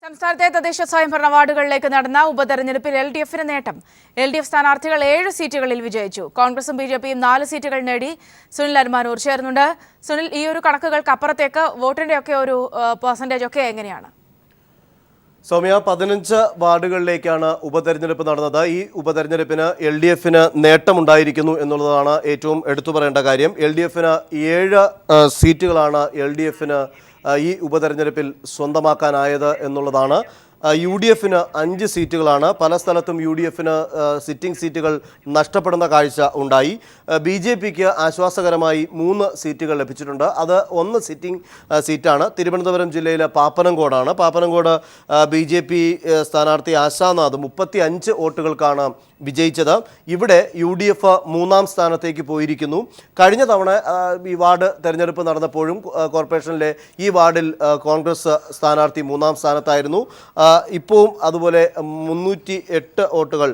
സംസ്ഥാനത്തെ തദ്ദേശ സ്വയംഭരണ വാർഡുകളിലേക്ക് നടന്ന ഉപതെരഞ്ഞെടുപ്പിൽ എൽ.ഡി.എഫിന് നേട്ടം. എൽ.ഡി.എഫ് സ്ഥാനാർത്ഥികൾ 7 സീറ്റുകളിൽ വിജയിച്ചു. കോൺഗ്രസും ബി.ജെ.പിയും 4 സീറ്റുകൾ നേടി. സുനിൽ അരുമാനൂർ ചേർന്നുണ്ട്. സുനിൽ, ഈ ഒരു കണക്കുകൾക്ക് അപ്പുറത്തേക്ക് വോട്ടിന്റെ ഒക്കെ ഒരു പെർസെന്റേജ് ഒക്കെ എങ്ങനെയാണ്? സൗമ്യ, 15 വാർഡുകളിലേക്കാണ് ഉപതെരഞ്ഞെടുപ്പ് നടന്നത്. ഈ ഉപതെരഞ്ഞെടുപ്പിന് എൽ.ഡി.എഫിന് നേട്ടമുണ്ടായിരിക്കുന്നു എന്നുള്ളതാണ് ഏറ്റവും എടുത്തു പറയേണ്ട കാര്യം. എൽ.ഡി.എഫിന് 7 സീറ്റുകളാണ് എൽ.ഡി.എഫിന് ഈ ഉപതെരഞ്ഞെടുപ്പിൽ സ്വന്തമാക്കാനായത് എന്നുള്ളതാണ്. യു.ഡി.എഫിന് 5 സീറ്റുകളാണ്. പല സ്ഥലത്തും യു.ഡി.എഫിന് സിറ്റിംഗ് സീറ്റുകൾ നഷ്ടപ്പെടുന്ന കാഴ്ച ഉണ്ടായി. ബി.ജെ.പിക്ക് ആശ്വാസകരമായി 3 സീറ്റുകൾ ലഭിച്ചിട്ടുണ്ട്. അത് 1 സിറ്റിംഗ് സീറ്റാണ്. തിരുവനന്തപുരം ജില്ലയിലെ പാപ്പനംകോടാണ്. പാപ്പനംകോട് ബി.ജെ.പി സ്ഥാനാർത്ഥി ആശാനാഥ് 35 വോട്ടുകൾക്കാണ് വിജയിച്ചത്. ഇവിടെ യു.ഡി.എഫ് 3-ാം സ്ഥാനത്തേക്ക് പോയിരിക്കുന്നു. കഴിഞ്ഞ തവണ ഈ വാർഡ് തെരഞ്ഞെടുപ്പ് നടന്നപ്പോഴും കോർപ്പറേഷനിലെ ഈ വാർഡിൽ കോൺഗ്രസ് സ്ഥാനാർത്ഥി 3-ാം സ്ഥാനത്തായിരുന്നു. ഇപ്പോഴും അതുപോലെ 308 വോട്ടുകൾ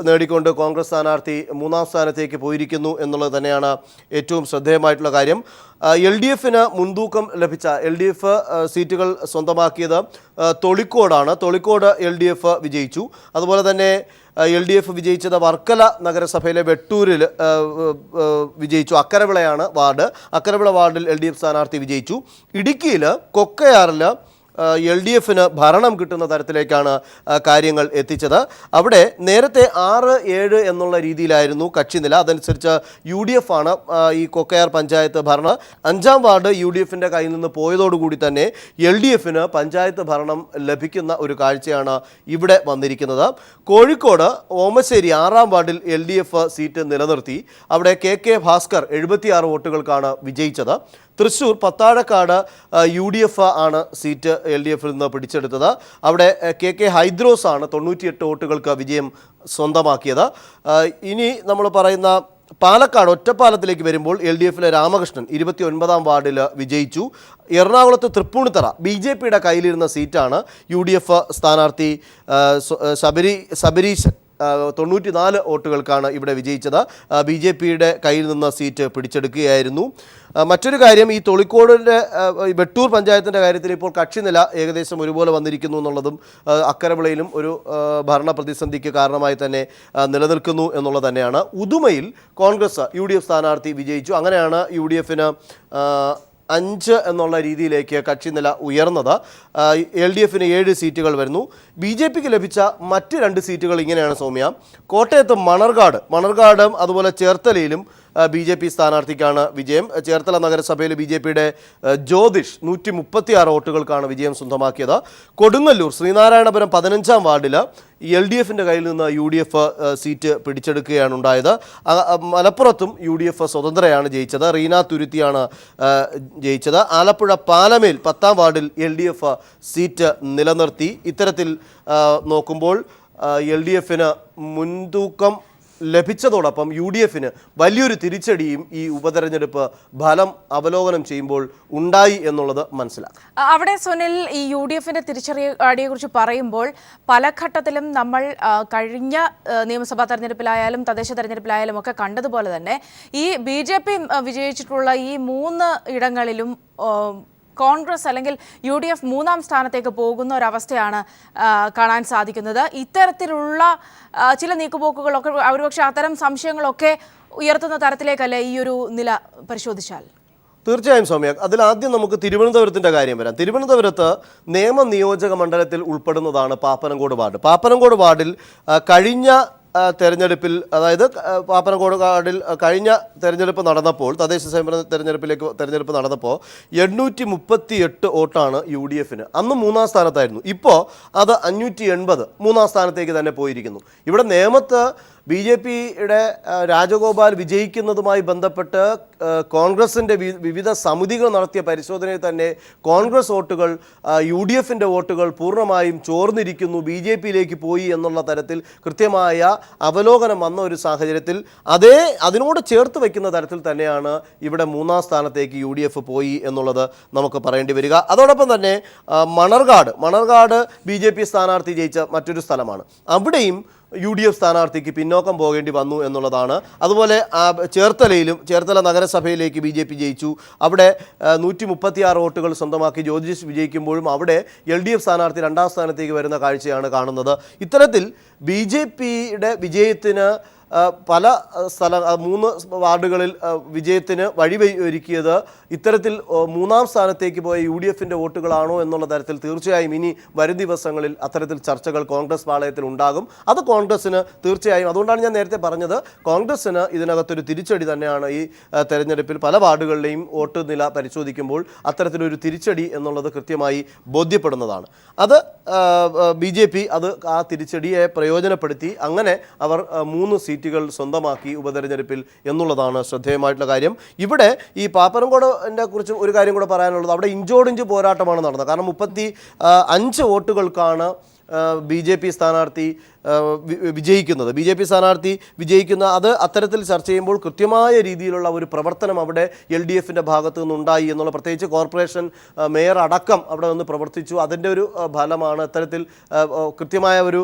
നേടിക്കൊണ്ട് കോൺഗ്രസ് സ്ഥാനാർത്ഥി 3-ാം സ്ഥാനത്തേക്ക് പോയിരിക്കുന്നു എന്നുള്ളത് തന്നെയാണ് ഏറ്റവും ശ്രദ്ധേയമായിട്ടുള്ള കാര്യം. എൽ.ഡി.എഫിന് മുൻതൂക്കം ലഭിച്ച എൽ.ഡി.എഫ് സീറ്റുകൾ സ്വന്തമാക്കിയത് തൊളിക്കോടാണ്. തൊളിക്കോട് എൽ.ഡി.എഫ് വിജയിച്ചു. അതുപോലെ തന്നെ എൽ.ഡി.എഫ് വിജയിച്ചത് വർക്കല നഗരസഭയിലെ വെട്ടൂരിൽ വിജയിച്ചു. അക്കരവിളയാണ് വാർഡ്. അക്കരവിള വാർഡിൽ എൽ.ഡി.എഫ് സ്ഥാനാർത്ഥി വിജയിച്ചു. ഇടുക്കിയിൽ കൊക്കയാറിൽ എൽ.ഡി.എഫിന് ഭരണം കിട്ടുന്ന തരത്തിലേക്കാണ് കാര്യങ്ങൾ എത്തിച്ചത്. അവിടെ നേരത്തെ 6-7 എന്നുള്ള രീതിയിലായിരുന്നു കക്ഷിനില. അതനുസരിച്ച് യു.ഡി.എഫ് ആണ് ഈ കൊക്കയാർ പഞ്ചായത്ത് ഭരണം. 5-ാം വാർഡ് യു.ഡി.എഫിൻ്റെ കയ്യിൽ നിന്ന് പോയതോടുകൂടി തന്നെ എൽ.ഡി.എഫിന് പഞ്ചായത്ത് ഭരണം ലഭിക്കുന്ന ഒരു കാഴ്ചയാണ് ഇവിടെ വന്നിരിക്കുന്നത്. കോഴിക്കോട് ഓമശ്ശേരി 6-ാം വാർഡിൽ എൽ.ഡി.എഫ് സീറ്റ് നിലനിർത്തി. അവിടെ കെ ഭാസ്കർ 76 വോട്ടുകൾക്കാണ് വിജയിച്ചത്. തൃശ്ശൂർ പത്താഴക്കാട് യു.ഡി.എഫ് ആണ് സീറ്റ് എൽ.ഡി.എഫിൽ നിന്ന് പിടിച്ചെടുത്തത്. അവിടെ കെ ഹൈദ്രോസ് ആണ് 98 വോട്ടുകൾക്ക് വിജയം സ്വന്തമാക്കിയത്. ഇനി നമ്മൾ പറയുന്ന പാലക്കാട് ഒറ്റപ്പാലത്തിലേക്ക് വരുമ്പോൾ എൽ.ഡി.എഫിലെ രാമകൃഷ്ണൻ 29-ാം വാർഡിൽ വിജയിച്ചു. എറണാകുളത്ത് തൃപ്പൂണിത്തറ ബി.ജെ.പിയുടെ കയ്യിലിരുന്ന സീറ്റാണ്. യു.ഡി.എഫ് സ്ഥാനാർത്ഥി ശബരീശൻ 94 വോട്ടുകൾക്കാണ് ഇവിടെ വിജയിച്ചത്. ബി.ജെ.പിയുടെ കയ്യിൽ നിന്ന് സീറ്റ് പിടിച്ചെടുക്കുകയായിരുന്നു. മറ്റൊരു കാര്യം, ഈ തൊളിക്കോടിൻ്റെ വെട്ടൂർ പഞ്ചായത്തിൻ്റെ കാര്യത്തിൽ ഇപ്പോൾ കക്ഷിനില ഏകദേശം ഒരുപോലെ വന്നിരിക്കുന്നു എന്നുള്ളതും അക്കരവിളയിലും ഒരു ഭരണ പ്രതിസന്ധിക്ക് കാരണമായി തന്നെ നിലനിൽക്കുന്നു എന്നുള്ളത് തന്നെയാണ്. ഉദുമയിൽ കോൺഗ്രസ് യു.ഡി.എഫ് സ്ഥാനാർത്ഥി വിജയിച്ചു. അങ്ങനെയാണ് യു.ഡി.എഫിന് 5 എന്നുള്ള രീതിയിലേക്ക് കക്ഷിനില ഉയർന്നത്. എൽ.ഡി.എഫിന് 7 സീറ്റുകൾ വരുന്നു. ബി.ജെ.പിക്ക് ലഭിച്ച മറ്റ് 2 സീറ്റുകൾ ഇങ്ങനെയാണ് സൗമ്യ. കോട്ടയത്ത് മണർകാടും അതുപോലെ ചേർത്തലയിലും ബി.ജെ.പി സ്ഥാനാർത്ഥിക്കാണ് വിജയം. ചേർത്തല നഗരസഭയിൽ ബി.ജെ.പിയുടെ ജ്യോതിഷ് 136 വോട്ടുകൾക്കാണ് വിജയം സ്വന്തമാക്കിയത്. കൊടുങ്ങല്ലൂർ ശ്രീനാരായണപുരം 15-ാം വാർഡിൽ എൽ.ഡി.എഫിൻ്റെ കയ്യിൽ നിന്ന് യു.ഡി.എഫ് സീറ്റ് പിടിച്ചെടുക്കുകയാണ് ഉണ്ടായത്. മലപ്പുറത്തും യു.ഡി.എഫ് സ്വതന്ത്രയാണ് ജയിച്ചത്. റീന തുരുത്തിയാണ് ജയിച്ചത്. ആലപ്പുഴ പാലമേൽ 10-ാം വാർഡിൽ എൽ.ഡി.എഫ് സീറ്റ് നിലനിർത്തി. ഇത്തരത്തിൽ നോക്കുമ്പോൾ എൽ.ഡി.എഫിന് മുൻതൂക്കം ലഭിച്ചതോടൊപ്പം യു.ഡി.എഫിന് വലിയൊരു തിരിച്ചടിയും ഈ ഉപതെരഞ്ഞെടുപ്പ് ഫലം അവലോകനം ചെയ്യുമ്പോൾ ഉണ്ടായി എന്നുള്ളത് മനസ്സിലാക്കാം. അവിടെ സുനിൽ, ഈ യു.ഡി.എഫിന്റെ തിരിച്ചടിയെക്കുറിച്ച് പറയുമ്പോൾ പല ഘട്ടത്തിലും നമ്മൾ കഴിഞ്ഞ നിയമസഭാ തെരഞ്ഞെടുപ്പിലായാലും തദ്ദേശ തെരഞ്ഞെടുപ്പിലായാലും ഒക്കെ കണ്ടതുപോലെ തന്നെ ഈ ബി.ജെ.പി വിജയിച്ചിട്ടുള്ള ഈ 3 ഇടങ്ങളിലും കോൺഗ്രസ് അല്ലെങ്കിൽ യു.ഡി.എഫ് 3-ാം സ്ഥാനത്തേക്ക് പോകുന്ന ഒരവസ്ഥയാണ് കാണാൻ സാധിക്കുന്നത്. ഇത്തരത്തിലുള്ള ചില നീക്കുപോക്കുകളൊക്കെ ഒരുപക്ഷെ അത്തരം സംശയങ്ങളൊക്കെ ഉയർത്തുന്ന തരത്തിലേക്കല്ലേ ഈ ഒരു നില പരിശോധിച്ചാൽ? തീർച്ചയായും സൗമ്യ, അതിലാദ്യം നമുക്ക് തിരുവനന്തപുരത്തിൻ്റെ കാര്യം വരാം. തിരുവനന്തപുരത്ത് നിയമനിയോജക മണ്ഡലത്തിൽ ഉൾപ്പെടുന്നതാണ് പാപ്പനംകോട് വാർഡ്. പാപ്പനംകോട് വാർഡിൽ കഴിഞ്ഞ തെരഞ്ഞെടുപ്പിൽ, അതായത് പാപ്പനംകോട് വാർഡിൽ കഴിഞ്ഞ തെരഞ്ഞെടുപ്പ് നടന്നപ്പോൾ, തദ്ദേശ സ്വയംഭരണ തെരഞ്ഞെടുപ്പ് നടന്നപ്പോൾ 838 വോട്ടാണ് യു.ഡി.എഫിന്. അന്ന് 3-ാം സ്ഥാനത്തായിരുന്നു. ഇപ്പോൾ അത് 580 3-ാം സ്ഥാനത്തേക്ക് തന്നെ പോയിരിക്കുന്നു. ഇവിടെ നേമത്ത് ബി.ജെ.പിയുടെ രാജഗോപാൽ വിജയിക്കുന്നതുമായി ബന്ധപ്പെട്ട് കോൺഗ്രസിൻ്റെ വിവിധ സമിതികൾ നടത്തിയ പരിശോധനയിൽ തന്നെ കോൺഗ്രസ് വോട്ടുകൾ യു.ഡി.എഫിൻ്റെ വോട്ടുകൾ പൂർണ്ണമായും ചോർന്നിരിക്കുന്നു, ബി.ജെ.പിയിലേക്ക് പോയി എന്നുള്ള തരത്തിൽ കൃത്യമായ അവലോകനം വന്ന ഒരു സാഹചര്യത്തിൽ അതിനോട് ചേർത്ത് വയ്ക്കുന്ന തരത്തിൽ തന്നെയാണ് ഇവിടെ 3-ാം സ്ഥാനത്തേക്ക് യു.ഡി.എഫ് പോയി എന്നുള്ളത് നമുക്ക് പറയേണ്ടി വരിക. അതോടൊപ്പം തന്നെ മണർകാട് ബി.ജെ.പി സ്ഥാനാർത്ഥി ജയിച്ച മറ്റൊരു സ്ഥലമാണ്. അവിടെയും UDF സ്ഥാനാർത്ഥിക്ക് പിന്നോക്കം പോകേണ്ടി വന്നു എന്നുള്ളതാണ്. അതുപോലെ ചേർത്തല നഗരസഭയിലേക്ക് BJP ജയിച്ചു. അവിടെ 136 വോട്ടുകൾ സ്വന്തമാക്കി ജ്യോതിഷ് വിജയിക്കുമ്പോഴും അവിടെ LDF സ്ഥാനാർത്ഥി രണ്ടാം സ്ഥാനത്തേക്ക് വരുന്ന കാഴ്ചയാണ് കാണുന്നത്. ഇത്തരത്തിൽ BJPയുടെ വിജയത്തിന് പല 3 വാർഡുകളിൽ വിജയത്തിന് വഴിയൊരുക്കിയത് ഇത്തരത്തിൽ മൂന്നാം സ്ഥാനത്തേക്ക് പോയ UDFന്റെ വോട്ടുകളാണോ എന്നുള്ള തരത്തിൽ തീർച്ചയായും ഇനി വരും ദിവസങ്ങളിൽ അത്തരത്തിൽ ചർച്ചകൾ കോൺഗ്രസ് പാളയത്തിൽ ഉണ്ടാകും. അത് കോൺഗ്രസിന് തീർച്ചയായും, അതുകൊണ്ടാണ് ഞാൻ നേരത്തെ പറഞ്ഞത്, കോൺഗ്രസിന് ഇതിനകത്തൊരു തിരിച്ചടി തന്നെയാണ്. ഈ തെരഞ്ഞെടുപ്പിൽ പല വാർഡുകളിലെയും വോട്ട് നില പരിശോധിക്കുമ്പോൾ അത്തരത്തിലൊരു തിരിച്ചടി എന്നുള്ളത് കൃത്യമായി ബോധ്യപ്പെടുന്നതാണ്. അത് BJP ആ തിരിച്ചടിയെ പ്രയോജനപ്പെടുത്തി അങ്ങനെ അവർ 3 സീറ്റുകൾ സ്വന്തമാക്കി ഉപതെരഞ്ഞെടുപ്പിൽ എന്നുള്ളതാണ് ശ്രദ്ധേയമായിട്ടുള്ള കാര്യം. ഇവിടെ ഈ പാപ്പനംകോടിനെ കുറിച്ച് ഒരു കാര്യം കൂടെ പറയാനുള്ളത്, അവിടെ ഇഞ്ചോടിഞ്ച് പോരാട്ടമാണ് നടന്നത്. കാരണം 35 വോട്ടുകൾക്കാണ് BJP സ്ഥാനാർത്ഥി വിജയിക്കുന്ന അത് അത്തരത്തിൽ ചർച്ച ചെയ്യുമ്പോൾ കൃത്യമായ രീതിയിലുള്ള ഒരു പ്രവർത്തനം അവിടെ LDFന്റെ ഭാഗത്തു നിന്നുണ്ടായി എന്നുള്ള, പ്രത്യേകിച്ച് കോർപ്പറേഷൻ മേയർ അടക്കം അവിടെ നിന്ന് പ്രവർത്തിച്ചു. അതിൻ്റെ ഒരു ഫലമാണ് അത്തരത്തിൽ കൃത്യമായ ഒരു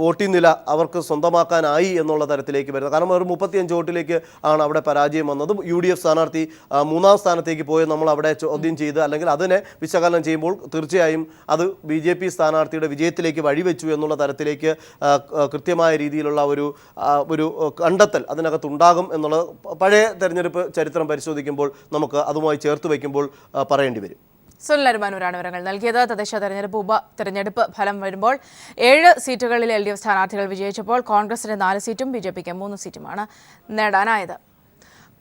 വോട്ടിംഗ് നില അവർക്ക് സ്വന്തമാക്കാനായി എന്നുള്ള തരത്തിലേക്ക് വരുന്നത്. കാരണം ഒരു 35 വോട്ടിലേക്ക് ആണ് അവിടെ പരാജയം വന്നത്. UDF സ്ഥാനാർത്ഥി 3-ാം സ്ഥാനത്തേക്ക് പോയി നമ്മൾ അവിടെ ചോദ്യം ചെയ്ത് അല്ലെങ്കിൽ അതിനെ വിശകലനം ചെയ്യുമ്പോൾ തീർച്ചയായും അത് BJP സ്ഥാനാർത്ഥിയുടെ വിജയത്തിലേക്ക് വഴിവെച്ചു എന്നുള്ള തരത്തിലേക്ക് കൃത്യമായ രീതിയിലുള്ള ഒരു കണ്ടെത്തൽ അതിനകത്തുണ്ടാകും എന്നുള്ളത് പഴയ തെരഞ്ഞെടുപ്പ് ചരിത്രം പരിശോധിക്കുമ്പോൾ നമുക്ക് അതുമായി ചേർത്ത് വയ്ക്കുമ്പോൾ പറയേണ്ടി വരും. സുനിലരുമാനൂരാണ് വിവരങ്ങൾ നൽകിയത്. തദ്ദേശ തെരഞ്ഞെടുപ്പ് ഉപതെരഞ്ഞെടുപ്പ് ഫലം വരുമ്പോൾ 7 സീറ്റുകളിൽ LDF സ്ഥാനാർത്ഥികൾ വിജയിച്ചപ്പോൾ കോൺഗ്രസിന് 4 സീറ്റും BJPക്ക് 3 സീറ്റുമാണ് നേടാനായത്.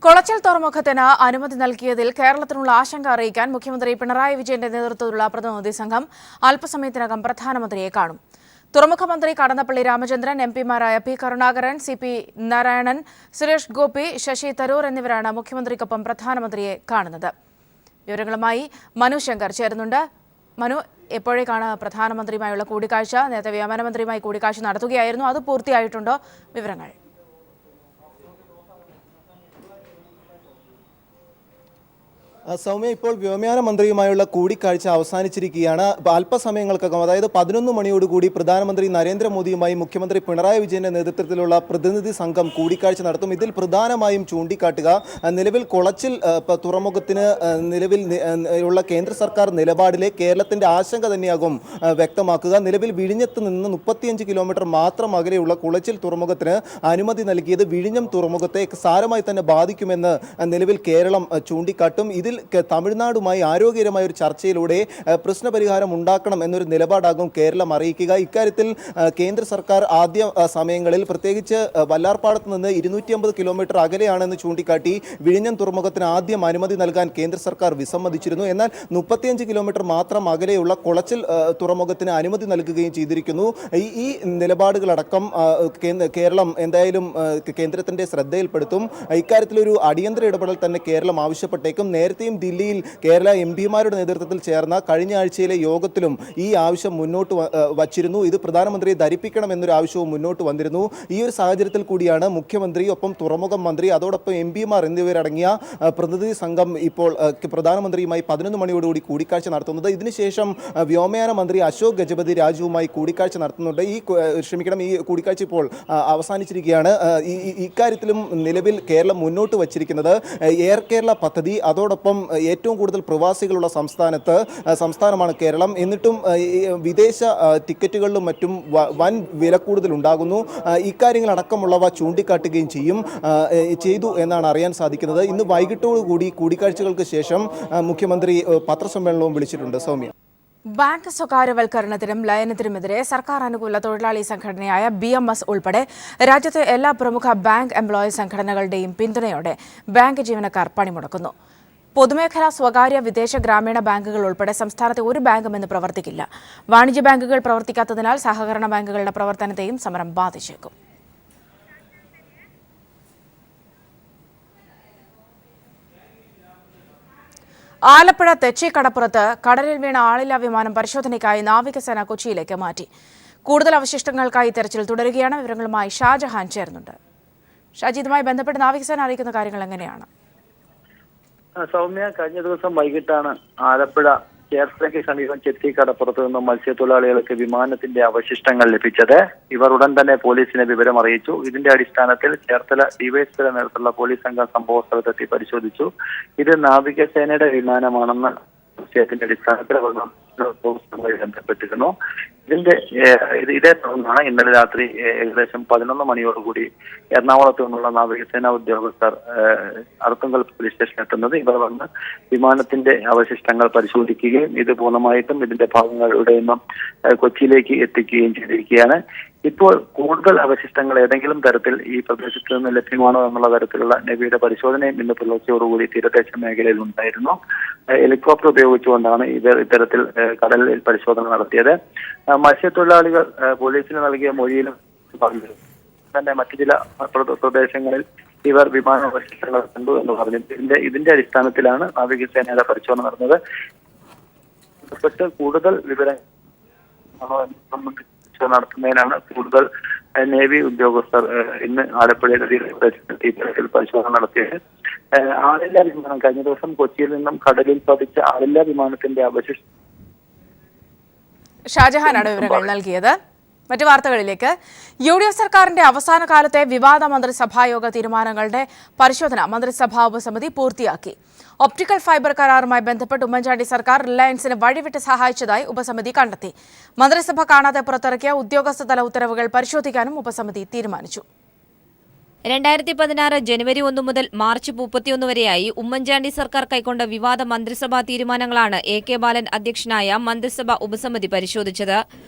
കൊളച്ചൽ തുറമുഖത്തിന് അനുമതി നൽകിയതിൽ കേരളത്തിനുള്ള ആശങ്ക അറിയിക്കാൻ മുഖ്യമന്ത്രി പിണറായി വിജയന്റെ നേതൃത്വത്തിലുള്ള പ്രതിനിധി സംഘം അല്പസമയത്തിനകം പ്രധാനമന്ത്രിയെ കാണും. തുറമുഖ മന്ത്രി കടന്നപ്പള്ളി രാമചന്ദ്രൻ, MP-മാരായ P. കരുണാകരൻ, CP നാരായണൻ, സുരേഷ് ഗോപി, ശശി തരൂർ എന്നിവരാണ് മുഖ്യമന്ത്രിക്കൊപ്പം പ്രധാനമന്ത്രിയെ കാണുന്നത്. വിവരങ്ങളുമായി മനു ശങ്കർ ചേരുന്നുണ്ട്. മനു, എപ്പോഴേക്കാണ് പ്രധാനമന്ത്രിയുമായുള്ള കൂടിക്കാഴ്ച? നേരത്തെ വ്യോമയാന മന്ത്രിയുമായി കൂടിക്കാഴ്ച നടത്തുകയായിരുന്നു, അത് പൂർത്തിയായിട്ടുണ്ടോ? വിവരങ്ങൾ. സൗമ്യ, ഇപ്പോൾ വ്യോമയാന മന്ത്രിയുമായുള്ള കൂടിക്കാഴ്ച അവസാനിച്ചിരിക്കുകയാണ്. അല്പസമയങ്ങൾക്കകം, അതായത് 11 മണിയോടുകൂടി പ്രധാനമന്ത്രി നരേന്ദ്രമോദിയുമായി മുഖ്യമന്ത്രി പിണറായി വിജയന്റെ നേതൃത്വത്തിലുള്ള പ്രതിനിധി സംഘം കൂടിക്കാഴ്ച നടത്തും. ഇതിൽ പ്രധാനമായും ചൂണ്ടിക്കാട്ടുക നിലവിൽ കൊളച്ചിൽ തുറമുഖത്തിന് നിലവിൽ ഉള്ള കേന്ദ്ര സർക്കാർ നിലപാടിലെ കേരളത്തിന്റെ ആശങ്ക തന്നെയാകും വ്യക്തമാക്കുക. നിലവിൽ വിഴിഞ്ഞത്ത് നിന്ന് 35 കിലോമീറ്റർ മാത്രം അകലെയുള്ള കുളച്ചിൽ തുറമുഖത്തിന് അനുമതി നൽകിയത് വിഴിഞ്ഞം തുറമുഖത്തെ സാരമായി തന്നെ ബാധിക്കുമെന്ന് നിലവിൽ കേരളം ചൂണ്ടിക്കാട്ടും. ഇതിൽ തമിഴ്നാടുമായി ആരോഗ്യകരമായ ഒരു ചർച്ചയിലൂടെ പ്രശ്നപരിഹാരം ഉണ്ടാക്കണം എന്നൊരു നിലപാടാകും കേരളം അറിയിക്കുക. ഇക്കാര്യത്തിൽ കേന്ദ്ര സർക്കാർ ആദ്യ സമയങ്ങളിൽ പ്രത്യേകിച്ച് വല്ലാർപാടത്ത് നിന്ന് 250 കിലോമീറ്റർ അകലെയാണെന്ന് ചൂണ്ടിക്കാട്ടി വിഴിഞ്ഞം തുറമുഖത്തിന് ആദ്യം അനുമതി നൽകാൻ കേന്ദ്ര സർക്കാർ വിസമ്മതിച്ചിരുന്നു. എന്നാൽ 35 കിലോമീറ്റർ മാത്രം അകലെയുള്ള കൊളച്ചിൽ തുറമുഖത്തിന് അനുമതി നൽകുകയും ചെയ്തിരിക്കുന്നു. ഈ നിലപാടുകളടക്കം കേരളം എന്തായാലും കേന്ദ്രത്തിന്റെ ശ്രദ്ധയിൽപ്പെടുത്തും. ഇക്കാര്യത്തിലൊരു അടിയന്തര ഇടപെടൽ തന്നെ കേരളം ആവശ്യപ്പെട്ടേക്കും. നേരത്തെയും ദില്ലിയിൽ കേരള MP-മാരുടെ നേതൃത്വത്തിൽ ചേർന്ന കഴിഞ്ഞ ആഴ്ചയിലെ യോഗത്തിലും ഈ ആവശ്യം മുന്നോട്ട് വച്ചിരുന്നു. ഇത് പ്രധാനമന്ത്രിയെ ധരിപ്പിക്കണം എന്നൊരു ആവശ്യവും മുന്നോട്ട് വന്നിരുന്നു. ഈ ഒരു സാഹചര്യത്തിൽ കൂടിയാണ് മുഖ്യമന്ത്രി, ഒപ്പം തുറമുഖം മന്ത്രി, അതോടൊപ്പം MP-മാർ എന്നിവരടങ്ങിയ പ്രതിനിധി സംഘം ഇപ്പോൾ പ്രധാനമന്ത്രിയുമായി 11 മണിയോടുകൂടി കൂടിക്കാഴ്ച നടത്തുന്നത്. ഇതിനുശേഷം വ്യോമയാന മന്ത്രി അശോക് ഗജപതി രാജുവുമായി കൂടിക്കാഴ്ച നടത്തുന്നുണ്ട്. ഈ കൂടിക്കാഴ്ച ഇപ്പോൾ അവസാനിച്ചിരിക്കുകയാണ്. ഇക്കാര്യത്തിലും നിലവിൽ കേരളം മുന്നോട്ട് വച്ചിരിക്കുന്നത് എയർ കേരള പദ്ധതി, അതോടൊപ്പം ഏറ്റവും കൂടുതൽ പ്രവാസികളുള്ള സംസ്ഥാനമാണ് കേരളം. എന്നിട്ടും വിദേശ ടിക്കറ്റുകളിലും മറ്റും വൻ വില കൂടുതൽ ഉണ്ടാകുന്നു. ഇക്കാര്യങ്ങളടക്കമുള്ളവ ചൂണ്ടിക്കാട്ടുകയും ചെയ്തു എന്നാണ് അറിയാൻ സാധിക്കുന്നത്. ഇന്ന് വൈകിട്ടോടുകൂടി കൂടിക്കാഴ്ചകൾക്ക് ശേഷം മുഖ്യമന്ത്രി പത്രസമ്മേളനവും വിളിച്ചിട്ടുണ്ട്. സൗമ്യ, ബാങ്ക് സ്വകാര്യവൽക്കരണത്തിനും ലയനത്തിനുമെതിരെ സർക്കാർ അനുകൂല തൊഴിലാളി സംഘടനയായ BMS ഉൾപ്പെടെ രാജ്യത്തെ എല്ലാ പ്രമുഖ ബാങ്ക് എംപ്ലോയീസ് സംഘടനകളുടെയും പിന്തുണയോടെ ബാങ്ക് ജീവനക്കാർ പണിമുടക്കുന്നു. പൊതുമേഖലാ, സ്വകാര്യ, വിദേശ, ഗ്രാമീണ ബാങ്കുകൾ ഉൾപ്പെടെ സംസ്ഥാനത്തെ ഒരു ബാങ്കും ഇന്ന് പ്രവർത്തിക്കില്ല. വാണിജ്യ ബാങ്കുകൾ പ്രവർത്തിക്കാത്തതിനാൽ സഹകരണ ബാങ്കുകളുടെ പ്രവർത്തനത്തെയും സമരം ബാധിച്ചേക്കും. ആലപ്പുഴ തെച്ചിക്കടപ്പുറത്ത് കടലിൽ വീണ ആളില്ലാ വിമാനം പരിശോധനയ്ക്കായി നാവികസേന കൊച്ചിയിലേക്ക് മാറ്റി. കൂടുതൽ അവശിഷ്ടങ്ങൾക്കായി തെരച്ചിൽ തുടരുകയാണ്. വിവരങ്ങളുമായി ഷാജഹാൻ ചേർന്നുണ്ട്. ഷാജി, ഇതുമായി ബന്ധപ്പെട്ട് നാവികസേന അറിയിക്കുന്ന കാര്യങ്ങൾ എങ്ങനെയാണ്? സൗമ്യ, കഴിഞ്ഞ ദിവസം വൈകിട്ടാണ് ആലപ്പുഴ ചേർത്തലയ്ക്ക് സമീപം ചെത്തി കടപ്പുറത്ത് നിന്നും മത്സ്യത്തൊഴിലാളികൾക്ക് വിമാനത്തിന്റെ അവശിഷ്ടങ്ങൾ ലഭിച്ചത്. ഇവർ ഉടൻ തന്നെ പോലീസിനെ വിവരം അറിയിച്ചു. ഇതിന്റെ അടിസ്ഥാനത്തിൽ ചേർത്തല ഡിവൈഎസ്പിയുടെ നേതൃത്വത്തിലുള്ള പോലീസ് സംഘം സംഭവ സ്ഥലത്തെത്തി പരിശോധിച്ചു. ഇത് നാവികസേനയുടെ വിമാനമാണെന്ന് സംശയത്തിന്റെ അടിസ്ഥാനത്തിൽ ബന്ധപ്പെട്ടിരുന്നു. ഇതേ തുടർന്നാണ് ഇന്നലെ രാത്രി ഏകദേശം 11 മണിയോടുകൂടി എറണാകുളത്ത് നിന്നുള്ള നാവികസേനാ ഉദ്യോഗസ്ഥർ അർത്തുങ്കൽ പോലീസ് സ്റ്റേഷനിൽ എത്തുന്നത്. ഇവർ വന്ന് വിമാനത്തിന്റെ അവശിഷ്ടങ്ങൾ പരിശോധിക്കുകയും ഇത് പൂർണ്ണമായിട്ടും ഇതിന്റെ ഭാഗങ്ങൾ ഇവിടെ നിന്നും കൊച്ചിയിലേക്ക് എത്തിക്കുകയും ചെയ്തിരിക്കുകയാണ്. ഇപ്പോൾ കൂടുതൽ അവശിഷ്ടങ്ങൾ ഏതെങ്കിലും തരത്തിൽ ഈ പ്രദേശത്ത് നിന്ന് ലഭ്യമാണോ എന്നുള്ള തരത്തിലുള്ള നേവിയുടെ പരിശോധനയും ഇന്ന് പുലർച്ചയോടുകൂടി തീരദേശ മേഖലയിൽ ഉണ്ടായിരുന്നു. ഹെലികോപ്റ്റർ ഉപയോഗിച്ചുകൊണ്ടാണ് ഇത്തരത്തിൽ കടലിൽ പരിശോധന നടത്തിയത്. മത്സ്യത്തൊഴിലാളികൾ പോലീസിന് നൽകിയ മൊഴിയിലും പറഞ്ഞു തന്നെ മറ്റു ചില പ്രദേശങ്ങളിൽ ഇവർ വിമാനാവശിഷ്ടങ്ങൾ കണ്ടു എന്ന് പറഞ്ഞു. ഇതിന്റെ അടിസ്ഥാനത്തിലാണ് നാവികസേനയുടെ പരിശോധന നടന്നത്. കൂടുതൽ വിവരങ്ങൾ നടത്തുന്നതിനാണ് കൂടുതൽ നേവി ഉദ്യോഗസ്ഥർ ഇന്ന് ആലപ്പുഴയിലെ തീരത്തിൽ പരിശോധന നടത്തിയത്. ആളില്ലാ വിമാനം കഴിഞ്ഞ ദിവസം കൊച്ചിയിൽ നിന്നും കടലിൽ പതിച്ച ആളില്ലാ വിമാനത്തിന്റെ അവശിഷ്ടം ഷാജഹാനാണ് വിവരങ്ങൾ നൽകിയത്. മറ്റു വാർത്തകളിലേക്ക്. UDF സർക്കാരിന്റെ അവസാന കാലത്തെ വിവാദ മന്ത്രിസഭായോഗ തീരുമാനങ്ങളുടെ പരിശോധന മന്ത്രിസഭാ ഉപസമിതി പൂർത്തിയാക്കി. ഒപ്റ്റിക്കൽ ഫൈബർ കരാറുമായി ബന്ധപ്പെട്ട് ഉമ്മൻചാണ്ടി സർക്കാർ റിലയൻസിന് വഴിവിട്ട് സഹായിച്ചതായി ഉപസമിതി കണ്ടെത്തി. മന്ത്രിസഭ കാണാതെ പുറത്തിറക്കിയ ഉദ്യോഗസ്ഥതല ഉത്തരവുകൾ പരിശോധിക്കാനും ഉപസമിതി തീരുമാനിച്ചു. 2016 ജനുവരി 1 മുതൽ മാർച്ച് 31 വരെയായി ഉമ്മൻചാണ്ടി സർക്കാർ കൈക്കൊണ്ട വിവാദ മന്ത്രിസഭാ തീരുമാനങ്ങളാണ് AK ബാലൻ അധ്യക്ഷനായ മന്ത്രിസഭാ ഉപസമിതി പരിശോധിച്ചത്.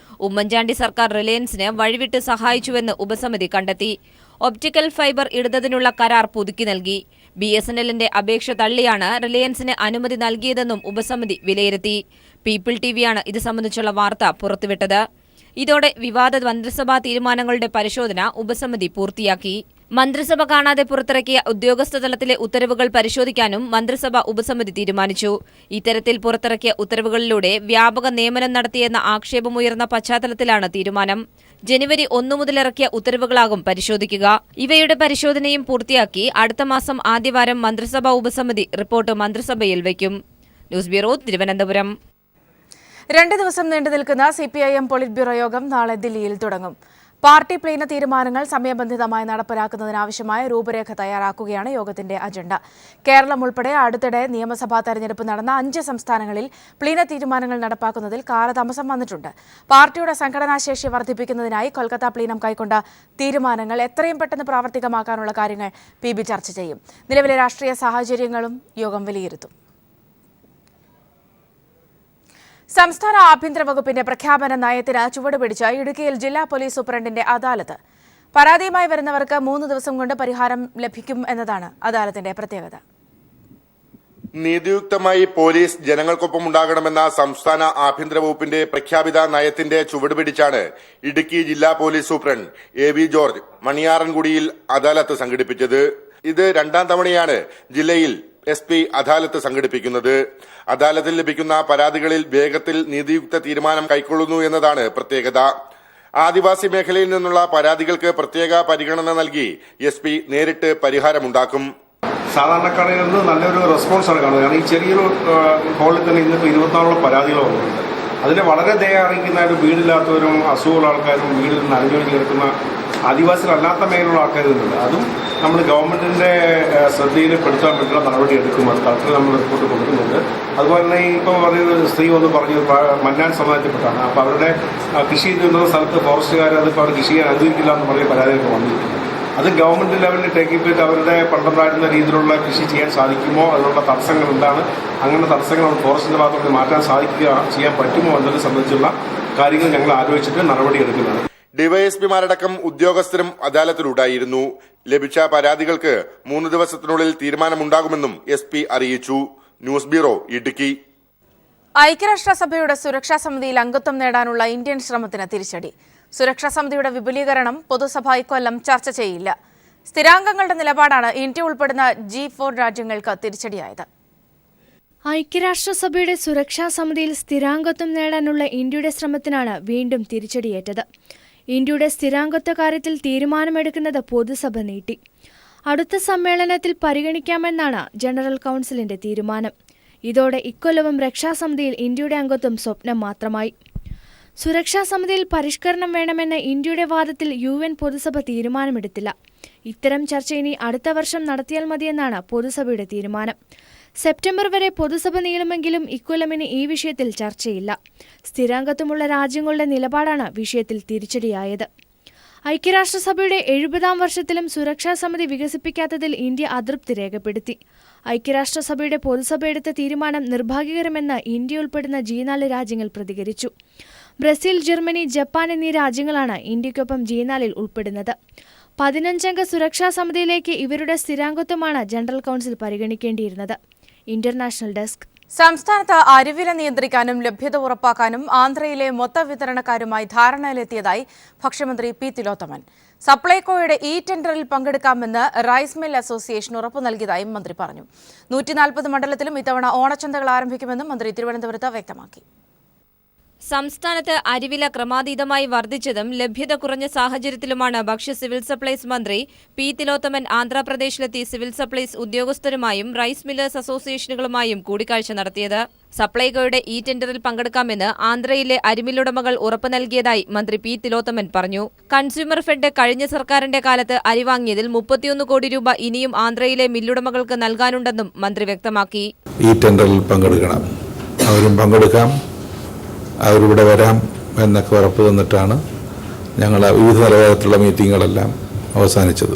ഉമ്മൻചാണ്ടി സർക്കാർ റിലയൻസിന് വഴിവിട്ട് സഹായിച്ചുവെന്ന് ഉപസമിതി കണ്ടെത്തി. ഒപ്റ്റിക്കൽ ഫൈബർ ഇടുന്നതിനുള്ള കരാർ പുതുക്കി നൽകി. BSNLന്റെ അപേക്ഷ തള്ളിയാണ് റിലയൻസിന് അനുമതി നൽകിയതെന്നും ഉപസമിതി വിലയിരുത്തി. പീപ്പിൾ TVയാണ് ഇത് സംബന്ധിച്ചുള്ള വാർത്ത പുറത്തുവിട്ടത്. ഇതോടെ വിവാദ മന്ത്രിസഭാ തീരുമാനങ്ങളുടെ പരിശോധന ഉപസമിതി പൂർത്തിയാക്കി. മന്ത്രിസഭ കാണാതെ പുറത്തിറക്കിയ ഉദ്യോഗസ്ഥതലത്തിലെ ഉത്തരവുകൾ പരിശോധിക്കാനും മന്ത്രിസഭ ഉപസമിതി തീരുമാനിച്ചു. ഇത്തരത്തിൽ പുറത്തിറക്കിയ ഉത്തരവുകളിലൂടെ വ്യാപക നിയമനം നടത്തിയെന്ന ആക്ഷേപമുയർന്ന പശ്ചാത്തലത്തിലാണ് തീരുമാനം. ജനുവരി 1 മുതൽ ഇറക്കിയ ഉത്തരവുകളാകും പരിശോധിക്കുക. ഇവയുടെ പരിശോധനയും പൂർത്തിയാക്കി അടുത്ത മാസം ആദ്യവാരം മന്ത്രിസഭാ ഉപസമിതി റിപ്പോർട്ട് മന്ത്രിസഭയിൽ വയ്ക്കും. News bureau, Thiruvananthapuram. 2 ദിവസം നീണ്ടുനിൽക്കുന്ന CPIM പോളിറ്റ് ബ്യൂറോ യോഗം നാളെ ദില്ലിയിൽ തുടങ്ങും. പാർട്ടി പ്ലീന തീരുമാനങ്ങൾ സമയബന്ധിതമായി നടപ്പിലാക്കുന്നതിനാവശ്യമായ രൂപരേഖ തയ്യാറാക്കുകയാണ് യോഗത്തിന്റെ അജണ്ട. കേരളം ഉൾപ്പെടെ അടുത്തിടെ നിയമസഭാ തെരഞ്ഞെടുപ്പ് നടന്ന 5 സംസ്ഥാനങ്ങളിൽ പ്ലീന തീരുമാനങ്ങൾ നടപ്പാക്കുന്നതിൽ കാലതാമസം വന്നിട്ടുണ്ട്. പാർട്ടിയുടെ സംഘടനാശേഷി വർദ്ധിപ്പിക്കുന്നതിനായി കൊൽക്കത്ത പ്ലീനം കൈക്കൊണ്ട തീരുമാനങ്ങൾ എത്രയും പെട്ടെന്ന് പ്രാവർത്തികമാക്കാനുള്ള കാര്യങ്ങൾ PB ചർച്ച ചെയ്യും. നിലവിലെ രാഷ്ട്രീയ സാഹചര്യങ്ങളും യോഗം വിലയിരുത്തും. സംസ്ഥാന ആഭ്യന്തര വകുപ്പിന്റെ പ്രഖ്യാപന നയത്തിന് ചുവടുപിടിച്ച് ഇടുക്കിയിൽ ജില്ലാ പോലീസ് സൂപ്രണ്ടിന്റെ അദാലത്ത്. പരാതിയുമായി വരുന്നവർക്ക് 3 ദിവസം കൊണ്ട് പരിഹാരം ലഭിക്കും എന്നതാണ് അദാലത്തിന്റെ പ്രത്യേകത. നീതിയുക്തമായി പോലീസ് ജനങ്ങൾക്കൊപ്പം ഉണ്ടാകണമെന്ന സംസ്ഥാന ആഭ്യന്തര വകുപ്പിന്റെ പ്രഖ്യാപിത നയത്തിന്റെ ചുവടുപിടിച്ചാണ് ഇടുക്കി ജില്ലാ പോലീസ് സൂപ്രണ്ട് AV ജോർജ് മണിയാറൻകുടിയിൽ അദാലത്ത് സംഘടിപ്പിച്ചത്. ഇത് 2ാം തവണയാണ് ജില്ലയിൽ SP അദാലത്ത് സംഘടിപ്പിക്കുന്നത്. അദാലത്തിൽ ലഭിക്കുന്ന പരാതികളിൽ വേഗത്തിൽ നീതിയുക്ത തീരുമാനം കൈക്കൊള്ളുന്നു എന്നതാണ് പ്രത്യേകത. ആദിവാസി മേഖലയിൽ നിന്നുള്ള പരാതികൾക്ക് പ്രത്യേക പരിഗണന നൽകി SP നേരിട്ട് പരിഹാരമുണ്ടാക്കും. സാധാരണക്കാരിൽ നിന്ന് നല്ലൊരു റെസ്പോൺസാണ് കാണുന്നത്. കാരണം ഈ ചെറിയൊരു ഹോളിൽ തന്നെ ഇന്നിപ്പോൾ 24 പരാതികൾ വന്നിട്ടുണ്ട്. അതിൽ വളരെ ദയ അറിയിക്കുന്നതായിട്ട് വീടില്ലാത്തവരും അസുഖമുള്ള ആൾക്കാരും വീടിൽ നിന്ന് അലഞ്ഞൊഴിഞ്ഞ് കിടക്കുന്ന ആദിവാസികളല്ലാത്ത മേഖലയിലുള്ള ആൾക്കാരുണ്ട്. അതും നമ്മൾ ഗവൺമെന്റിന്റെ ശ്രദ്ധയിൽ പെടുത്താൻ വേണ്ടിയുള്ള നടപടി എടുക്കും. അത് കളക്ടർ നമ്മൾ റിപ്പോർട്ട് കൊടുക്കുന്നുണ്ട്. അതുപോലെ തന്നെ ഇപ്പോൾ പറയുന്നത് സ്ത്രീ ഒന്ന് പറഞ്ഞു മന്നാൻ സമുദായത്തിൽപ്പെട്ടാണ്. അപ്പോൾ അവരുടെ കൃഷി ചെയ്യുന്ന സ്ഥലത്ത് ഫോറസ്റ്റുകാർ അതിപ്പോൾ അവർ കൃഷി ചെയ്യാൻ അനുവദിക്കില്ല എന്ന് പറഞ്ഞ പരാതിയൊക്കെ വന്നിട്ടുണ്ട്. അത് ഗവൺമെന്റ് ലെവലിൽ ടേക്ക് ചെയ്തിട്ട് അവരുടെ പണ്ടുണ്ടായിരുന്ന രീതിയിലുള്ള കൃഷി ചെയ്യാൻ സാധിക്കുമോ, അതിനുള്ള തടസ്സങ്ങൾ എന്താണ്, അങ്ങനെ തടസ്സങ്ങൾ ഫോറസ്റ്റിന്റെ ഭാഗത്ത് മാറ്റാൻ ചെയ്യാൻ പറ്റുമോ എന്നതിനെ സംബന്ധിച്ചുള്ള കാര്യങ്ങൾ ഞങ്ങൾ ആലോചിച്ചിട്ട് നടപടിയെടുക്കുന്നതാണ്. ഡിവൈഎസ്പിമാരടക്കം ഉദ്യോഗസ്ഥരും അദാലത്തിലുണ്ടായിരുന്നു. ലഭിച്ച പരാതികൾക്ക് 3 ദിവസത്തിനുള്ളിൽ തീരുമാനമുണ്ടാകുമെന്നും SP അറിയിച്ചു. News bureau, Idukki. ഐക്യരാഷ്ട്രസഭയുടെ സുരക്ഷാ സമിതിയിൽ അംഗത്വം നേടാനുള്ള ഇന്ത്യൻ ശ്രമത്തിന് തിരിച്ചടി. സുരക്ഷാ സമിതിയുടെ വിപുലീകരണം പൊതുസഭ ഇക്കൊല്ലം ചർച്ച ചെയ്യില്ല. സ്ഥിരാംഗങ്ങളുടെ നിലപാടാണ് ഇന്ത്യ ഉൾപ്പെടുന്ന G4 രാജ്യങ്ങൾക്ക് തിരിച്ചടിയായത്. ഐക്യരാഷ്ട്രസഭയുടെ സുരക്ഷാ സമിതിയിൽ സ്ഥിരാംഗത്വം നേടാനുള്ള ഇന്ത്യയുടെ ശ്രമത്തിനാണ് വീണ്ടും തിരിച്ചടിയേറ്റത്. ഇന്ത്യയുടെ സ്ഥിരാംഗത്വ കാര്യത്തിൽ തീരുമാനമെടുക്കുന്നത് പൊതുസഭ നീട്ടി. അടുത്ത സമ്മേളനത്തിൽ പരിഗണിക്കാമെന്നാണ് ജനറൽ കൗൺസിലിന്റെ തീരുമാനം. ഇതോടെ ഇക്കൊല്ലവും രക്ഷാസമിതിയിൽ ഇന്ത്യയുടെ അംഗത്വം സ്വപ്നം മാത്രമായി. സുരക്ഷാ സമിതിയിൽ പരിഷ്കരണം വേണമെന്ന ഇന്ത്യയുടെ വാദത്തിൽ UN പൊതുസഭ തീരുമാനമെടുത്തില്ല. ഇത്തരം ചർച്ച ഇനി അടുത്ത വർഷം നടത്തിയാൽ മതിയെന്നാണ് പൊതുസഭയുടെ തീരുമാനം. സെപ്റ്റംബർ വരെ പൊതുസഭ നീളുമെങ്കിലും ഇക്കൊല്ലമിന് ഈ വിഷയത്തിൽ ചർച്ചയില്ല. സ്ഥിരാംഗത്വമുള്ള രാജ്യങ്ങളുടെ നിലപാടാണ് വിഷയത്തിൽ തിരിച്ചടിയായത്. ഐക്യരാഷ്ട്രസഭയുടെ 70-ാം വർഷത്തിലും സുരക്ഷാ സമിതി വികസിപ്പിക്കാത്തതിൽ ഇന്ത്യ അതൃപ്തി രേഖപ്പെടുത്തി. ഐക്യരാഷ്ട്രസഭയുടെ പൊതുസഭ എടുത്ത തീരുമാനം നിർഭാഗ്യകരമെന്ന് ഇന്ത്യ ഉൾപ്പെടുന്ന G4 രാജ്യങ്ങൾ പ്രതികരിച്ചു. ബ്രസീൽ, ജർമ്മനി, ജപ്പാൻ എന്നീ രാജ്യങ്ങളാണ് ഇന്ത്യക്കൊപ്പം G4-ൽ ഉൾപ്പെടുന്നത്. 15-അംഗ സുരക്ഷാ സമിതിയിലേക്ക് ഇവരുടെ സ്ഥിരാംഗത്വമാണ് ജനറൽ കൗൺസിൽ പരിഗണിക്കേണ്ടിയിരുന്നത്. International desk. സംസ്ഥാനത്ത് അരിവില നിയന്ത്രിക്കാനും ലഭ്യത ഉറപ്പാക്കാനും ആന്ധ്രയിലെ മൊത്ത വിതരണക്കാരുമായി ധാരണയിലെത്തിയതായി ഭക്ഷ്യമന്ത്രി P. തിലോത്തമൻ. സപ്ലൈകോയുടെ ടെൻഡറിൽ പങ്കെടുക്കാമെന്ന് റൈസ് മിൽ അസോസിയേഷൻ ഉറപ്പു നൽകിയതായും മന്ത്രി പറഞ്ഞു. 140 മണ്ഡലത്തിലും ഇത്തവണ ഓണച്ചന്തകൾ ആരംഭിക്കുമെന്നും മന്ത്രി തിരുവനന്തപുരത്ത് വ്യക്തമാക്കി. സംസ്ഥാനത്ത് അരിവില ക്രമാതീതമായി വർദ്ധിച്ചതും ലഭ്യത കുറഞ്ഞ സാഹചര്യത്തിലുമാണ് ഭക്ഷ്യ സിവിൽ സപ്ലൈസ് മന്ത്രി P. തിലോത്തമൻ ആന്ധ്രാപ്രദേശിലെത്തി സിവിൽ സപ്ലൈസ് ഉദ്യോഗസ്ഥരുമായും റൈസ് മില്ലേഴ്സ് അസോസിയേഷനുകളുമായും കൂടിക്കാഴ്ച നടത്തിയത്. സപ്ലൈകോയുടെ ടെൻഡറിൽ പങ്കെടുക്കാമെന്ന് ആന്ധ്രയിലെ അരിമില്ലുടമകൾ ഉറപ്പു നൽകിയതായി മന്ത്രി P. തിലോത്തമൻ പറഞ്ഞു. കൺസ്യൂമർ ഫെഡ് കഴിഞ്ഞ സർക്കാരിന്റെ കാലത്ത് അരി വാങ്ങിയതിൽ 31 കോടി രൂപ ഇനിയും ആന്ധ്രയിലെ മില്ലുടമകൾക്ക് നൽകാനുണ്ടെന്നും മന്ത്രി വ്യക്തമാക്കി. ഈ ടെൻഡറിൽ പങ്കെടുക്കണം, അവരും പങ്കെടുക്കാം, അവരിവിടെ വരാം എന്നൊക്കെ ഉറപ്പ് തന്നിട്ടാണ് ഞങ്ങൾ വിവിധ നിലവാരത്തിലുള്ള മീറ്റിങ്ങുകളെല്ലാം അവസാനിച്ചത്.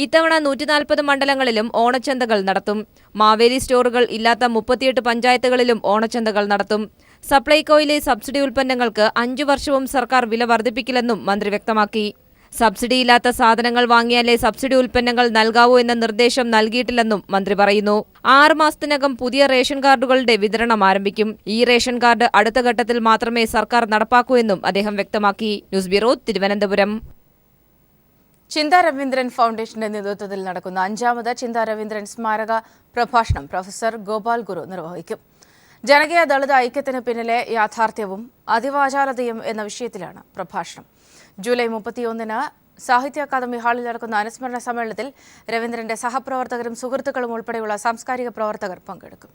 ഇത്തവണ 140 മണ്ഡലങ്ങളിലും ഓണച്ചന്തകൾ നടത്തും. മാവേലി സ്റ്റോറുകൾ ഇല്ലാത്ത 38 പഞ്ചായത്തുകളിലും ഓണച്ചന്തകൾ നടത്തും. സപ്ലൈകോയിലെ സബ്സിഡി ഉൽപ്പന്നങ്ങൾക്ക് 5 വർഷവും സർക്കാർ വില വർദ്ധിപ്പിക്കില്ലെന്നും മന്ത്രി വ്യക്തമാക്കി. സബ്സിഡിയില്ലാത്ത സാധനങ്ങൾ വാങ്ങിയാലേ സബ്സിഡി ഉൽപ്പന്നങ്ങൾ നൽകാവൂ എന്ന നിർദ്ദേശം നൽകിയിട്ടില്ലെന്നും മന്ത്രി പറയുന്നു. 6 മാസത്തിനകം പുതിയ റേഷൻ കാർഡുകളുടെ വിതരണം ആരംഭിക്കും. ഈ റേഷൻ കാർഡ് അടുത്ത ഘട്ടത്തിൽ മാത്രമേ സർക്കാർ നടപ്പാക്കൂ എന്നും അദ്ദേഹം വ്യക്തമാക്കി. News bureau, Thiruvananthapuram. ചിന്ത രവീന്ദ്രൻ ഫൗണ്ടേഷന്റെ നേതൃത്വത്തിൽ നടക്കുന്ന 5ാമത് ചിന്ത രവീന്ദ്രൻ സ്മാരക പ്രഭാഷണം പ്രൊഫസർ ഗോപാൽ ഗുരു നിർവഹിക്കും. ജനകീയ ദളിത് ഐക്യത്തിന് പിന്നിലെ യാഥാർത്ഥ്യവും അതിവാചാലതയും എന്ന വിഷയത്തിലാണ് പ്രഭാഷണം. ജൂലൈ 31-ന് സാഹിത്യ അക്കാദമി ഹാളിൽ നടക്കുന്ന അനുസ്മരണ സമ്മേളനത്തിൽ രവീന്ദ്രന്റെ സഹപ്രവർത്തകരും സുഹൃത്തുക്കളും ഉൾപ്പെടെയുള്ള സാംസ്കാരിക പ്രവർത്തകർ പങ്കെടുക്കും.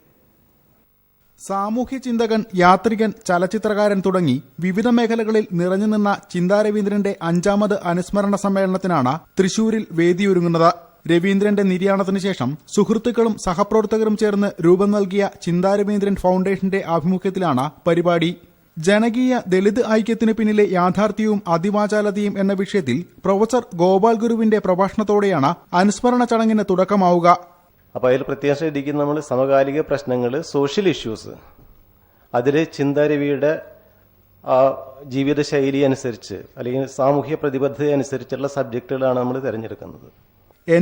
സാമൂഹ്യ ചിന്തകൻ, യാത്രികൻ, ചലച്ചിത്രകാരൻ തുടങ്ങി വിവിധ മേഖലകളിൽ നിറഞ്ഞുനിന്ന ചിന്താ രവീന്ദ്രന്റെ 5ാമത് അനുസ്മരണ സമ്മേളനത്തിനാണ് തൃശൂരിൽ വേദിയൊരുങ്ങുന്നത്. രവീന്ദ്രന്റെ നിര്യാണത്തിന് ശേഷം സുഹൃത്തുക്കളും സഹപ്രവർത്തകരും ചേർന്ന് രൂപം നൽകിയ ചിന്താ രവീന്ദ്രൻ ഫൗണ്ടേഷന്റെ ആഭിമുഖ്യത്തിലാണ് പരിപാടി. ജനകീയ ദളിത് ഐക്യത്തിന് പിന്നിലെ യാഥാർത്ഥ്യവും അതിവാചാലതയും എന്ന വിഷയത്തിൽ പ്രൊഫസർ ഗോപാൽ ഗുരുവിന്റെ പ്രഭാഷണത്തോടെയാണ് അനുസ്മരണ ചടങ്ങിന് തുടക്കമാവുക. അപ്പോൾ അതിൽ പ്രത്യേകം ശ്രദ്ധിക്കുന്ന നമ്മൾ സമകാലിക പ്രശ്നങ്ങൾ, സോഷ്യൽ ഇഷ്യൂസ്, അതിൽ ചിന്താരവിയുടെ ജീവിതശൈലി അനുസരിച്ച് അല്ലെങ്കിൽ സാമൂഹ്യ പ്രതിബദ്ധത അനുസരിച്ചുള്ള സബ്ജക്റ്റുകളാണ് നമ്മൾ തിരഞ്ഞെടുക്കുന്നത്.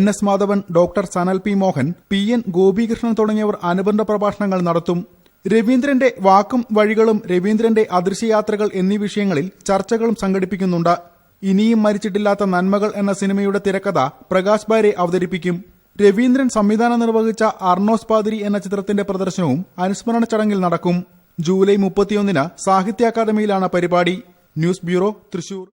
NS Madhavan, doctor Sanal P. Mohan, PN Gopikrishnan തുടങ്ങിയവർ അനുബന്ധ പ്രഭാഷണങ്ങൾ നടത്തും. രവീന്ദ്രന്റെ വാക്കും വഴികളും, രവീന്ദ്രന്റെ അദൃശ്യയാത്രകൾ എന്നീ വിഷയങ്ങളിൽ ചർച്ചകളും സംഘടിപ്പിക്കുന്നുണ്ട്. ഇനിയും മരിച്ചിട്ടില്ലാത്ത നന്മകൾ എന്ന സിനിമയുടെ തിരക്കഥ പ്രകാശ് ബാരെ അവതരിപ്പിക്കും. രവീന്ദ്രൻ സംവിധാനം നിർവഹിച്ച അർണോസ് പാതിരി എന്ന ചിത്രത്തിന്റെ പ്രദർശനവും അനുസ്മരണ ചടങ്ങിൽ നടക്കും. ജൂലൈ 31-ന് സാഹിത്യ അക്കാദമിയിലാണ് പരിപാടി. News bureau, Thrissur.